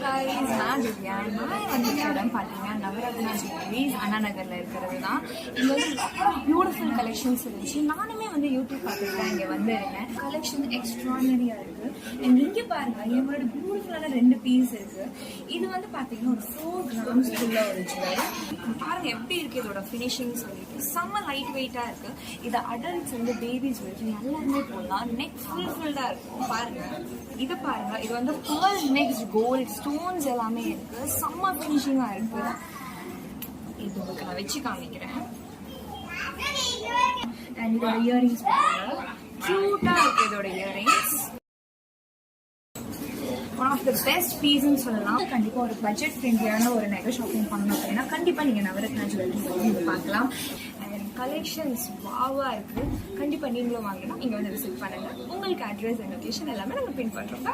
guys, நான் திவ்யா. நான் வந்துட்டு இடம் பார்த்தீங்கன்னா நவரத்னா ஜுவல்லரிஸ் அண்ணா நகரில் இருக்கிறது தான். இங்கே வந்து ரொம்ப பியூட்டிஃபுல் கலெக்ஷன்ஸ் இருந்துச்சு. நானுமே வந்து யூடியூப் பார்த்துட்டு தான் இங்கே வந்துருந்தேன். கலெக்ஷன் எக்ஸ்ட்ரானரியாக இருக்குது. அண்ட் இங்கே பாருங்கள், என்னோட பியூட்டிஃபுல்லான 2 பீஸ் இருக்குது. இது வந்து பார்த்தீங்கன்னா ஒரு 4 grams ஃபுல்லாக ஒரு ஜுவல்லரி. பாருங்கள் எப்படி இருக்குது இதோட ஃபினிஷிங் சொல்லிட்டு. செம்ம லைட் வெயிட்டாக இருக்குது. இது அடல்ட்ஸ் வந்து பேபிஸ் வரைக்கும் எல்லாருமே போடலாம். நெக் ஃபுல்லாக இருக்கும். பாருங்கள், இது பாருங்க, இது வந்து பேர்ல் மிக்ஸ் கோல்ட் ஸ்டோன்ஸ் எல்லாமே இருக்கு. செம்ம ஃபினிஷிங்கா இருக்கு. இது உங்களுக்கு நான் வச்சு காமிக்கிறேன். அண்ட் இதோட இயரிங்ஸ் பாருங்க, கியூட்டா இருக்கு. இதோட earrings one of the best பீஸ்ன்னு சொல்லலாம். கண்டிப்பாக ஒரு பட்ஜெட் ஃப்ரெண்ட்லியான ஒரு நகை ஷாப்பிங் பண்ணணும் அப்படின்னா கண்டிப்பாக நீங்கள் நவரத்னா ஜுவல்லரி வந்து பார்க்கலாம். அண்ட் கலெக்ஷன்ஸ் வாவாக இருக்குது. கண்டிப்பாக நீங்களும் வாங்கினா இங்கே வந்து விசிட் பண்ணுங்கள். உங்களுக்கு அட்ரஸ் அண்ட் லொகேஷன் எல்லாமே நாங்கள் பின் பண்ணுறோம்.